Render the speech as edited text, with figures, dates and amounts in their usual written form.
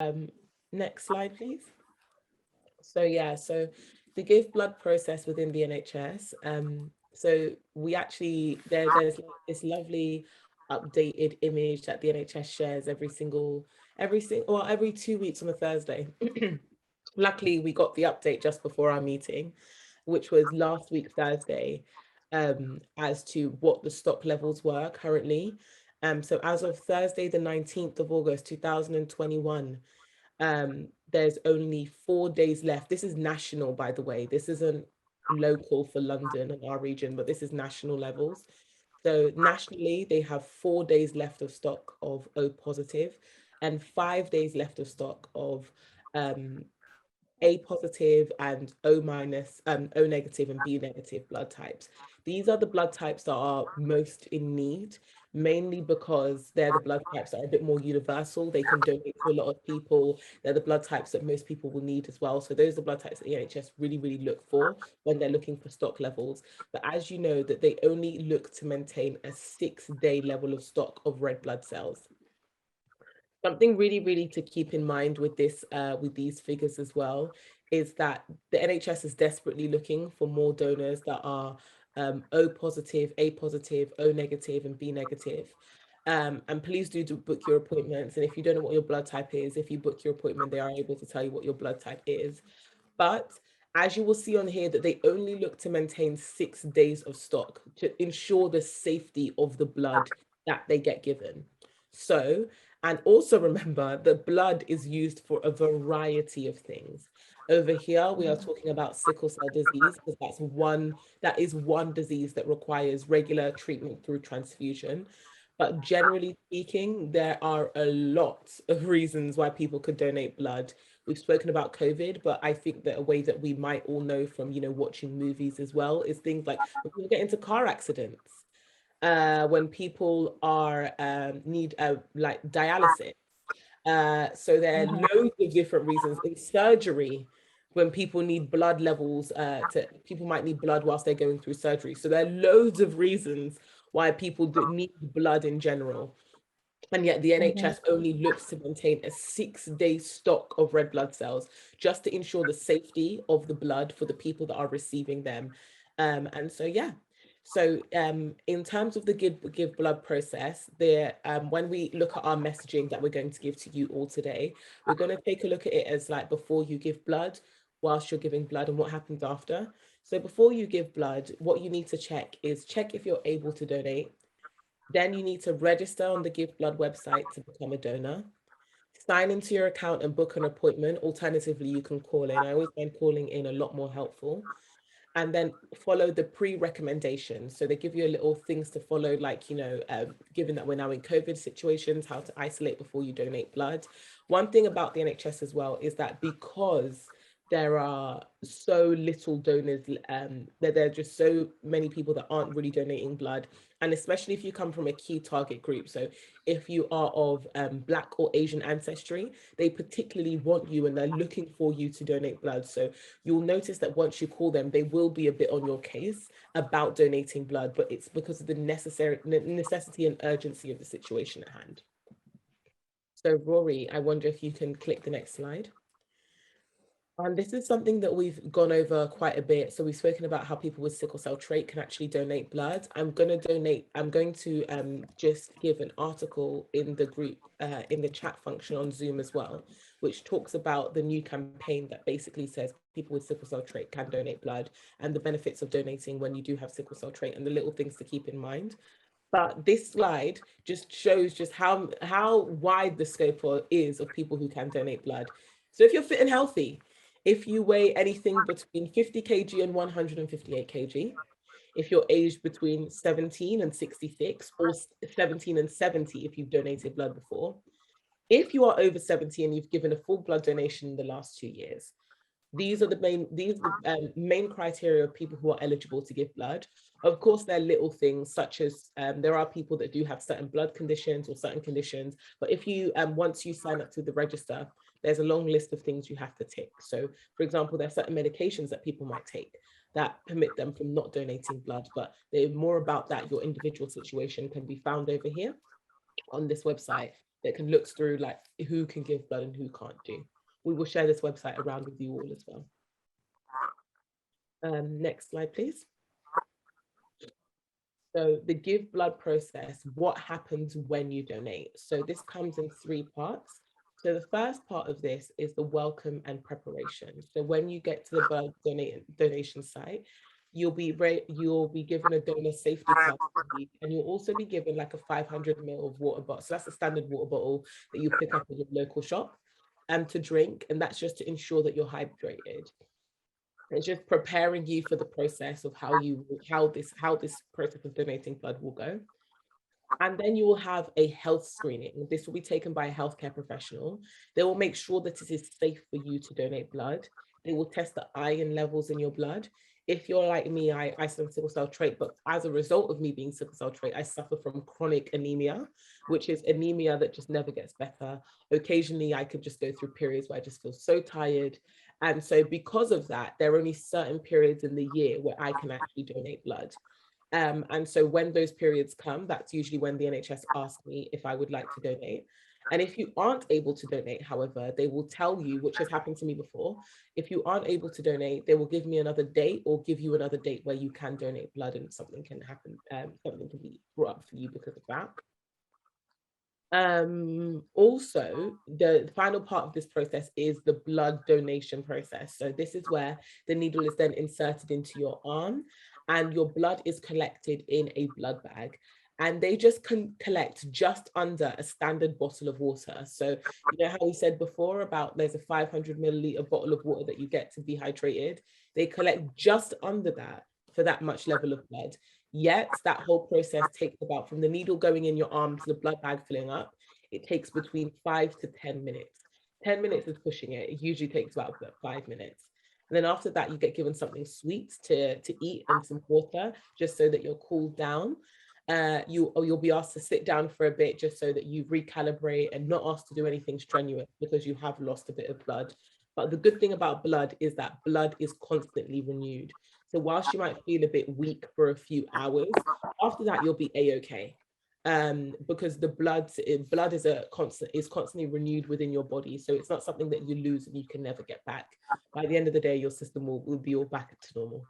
Um, Next slide, please. So yeah, so the give blood process within the NHS. So we actually there's like this lovely updated image that the NHS shares every 2 weeks on a Thursday. Luckily, we got the update just before our meeting, which was last week Thursday, as to what the stock levels were currently. So as of Thursday, the 19th of August, 2021, there's only 4 days left. This is national, by the way. This isn't local for London and our region, but this is national levels. So nationally, they have 4 days left of stock of O positive and 5 days left of stock of um, A positive and O minus, O negative and B negative blood types. These are the blood types that are most in need, mainly because they're the blood types that are a bit more universal. They can donate to a lot of people. They're the blood types that most people will need as well. So those are the blood types that the NHS really, really look for when they're looking for stock levels. But as you know, that they only look to maintain a 6-day level of stock of red blood cells. Something really, really to keep in mind with with these figures as well, is that the NHS is desperately looking for more donors that are O positive, A positive, O negative, and B negative. And please do book your appointments. And if you don't know what your blood type is, if you book your appointment, they are able to tell you what your blood type is. But as you will see on here, that they only look to maintain 6 days of stock to ensure the safety of the blood that they get given. So, and also remember that blood is used for a variety of things. Over here, we are talking about sickle cell disease because that is one disease that requires regular treatment through transfusion. But generally speaking, there are a lot of reasons why people could donate blood. We've spoken about COVID, but I think that a way that we might all know from, watching movies as well is things like when people get into car accidents, when people are need like dialysis. So there are loads of different reasons in surgery when people need blood levels. People might need blood whilst they're going through surgery. So there are loads of reasons why people do need blood in general. And yet the Mhm. NHS only looks to maintain a 6-day stock of red blood cells just to ensure the safety of the blood for the people that are receiving them. And so, yeah. So in terms of the give blood process, when we look at our messaging that we're going to give to you all today, we're going to take a look at it as like before you give blood, whilst you're giving blood, and what happens after. So before you give blood, what you need to check if you're able to donate. Then you need to register on the Give Blood website to become a donor. Sign into your account and book an appointment. Alternatively, you can call in. I always find calling in a lot more helpful. And then follow the pre-recommendations. So they give you a little things to follow, like, given that we're now in COVID situations, how to isolate before you donate blood. One thing about the NHS as well is that because there are so little donors, that there are just so many people that aren't really donating blood. And especially if you come from a key target group. So if you are of Black or Asian ancestry, they particularly want you and they're looking for you to donate blood. So you'll notice that once you call them, they will be a bit on your case about donating blood, but it's because of the necessity and urgency of the situation at hand. So Rory, I wonder if you can click the next slide. And this is something that we've gone over quite a bit. So we've spoken about how people with sickle cell trait can actually donate blood. I'm going to just give an article in the group, in the chat function on Zoom as well, which talks about the new campaign that basically says people with sickle cell trait can donate blood and the benefits of donating when you do have sickle cell trait and the little things to keep in mind. But this slide just shows just how wide the scope is of people who can donate blood. So if you're fit and healthy, if you weigh anything between 50 kg and 158 kg, if you're aged between 17 and 66 or 17 and 70 if you've donated blood before, if you are over 70 and you've given a full blood donation in the last 2 years, these are the main criteria of people who are eligible to give blood. Of course, there are little things such as there are people that do have certain blood conditions or certain conditions, but if you once you sign up to the register, there's a long list of things you have to tick. So, for example, there are certain medications that people might take that permit them from not donating blood, but they're more about that. Your individual situation can be found over here on this website. that can look through like who can give blood and who can't do. We will share this website around with you all as well. Next slide, please. So the give blood process, what happens when you donate? So this comes in 3 parts. So the first part of this is the welcome and preparation. So when you get to the blood donation site, you'll be given a donor safety card, and you'll also be given like a 500 ml of water bottle. So that's a standard water bottle that you pick up at your local shop to drink, and that's just to ensure that you're hydrated. It's just preparing you for the process of how this process of donating blood will go. And then you will have a health screening. This will be taken by a healthcare professional. They will make sure that it is safe for you to donate blood. They will test the iron levels in your blood. If you're like me, I suffer sickle cell trait, but as a result of me being sickle cell trait, I suffer from chronic anemia, which is anemia that just never gets better. Occasionally, I could just go through periods where I just feel so tired. And so because of that, there are only certain periods in the year where I can actually donate blood. And so when those periods come, that's usually when the NHS asks me if I would like to donate. And if you aren't able to donate, however, they will tell you, which has happened to me before, if you aren't able to donate, they will give me another date or give you another date where you can donate blood and something can happen, something can be brought up for you because of that. Also, the final part of this process is the blood donation process. So this is where the needle is then inserted into your arm and your blood is collected in a blood bag. And they just can collect just under a standard bottle of water. So you know how we said before about there's a 500 milliliter bottle of water that you get to be hydrated. They collect just under that for that much level of blood. Yet that whole process takes about, from the needle going in your arm to the blood bag filling up, it takes between 5 to 10 minutes. 10 minutes is pushing it. It usually takes about 5 minutes. And then after that, you get given something sweet to eat and some water, just so that you're cooled down. You'll be asked to sit down for a bit just so that you recalibrate and not asked to do anything strenuous because you have lost a bit of blood. But the good thing about blood is that blood is constantly renewed. So whilst you might feel a bit weak for a few hours, after that you'll be a-okay. Because the blood is constantly renewed within your body. So it's not something that you lose and you can never get back. By the end of the day, your system will be all back to normal.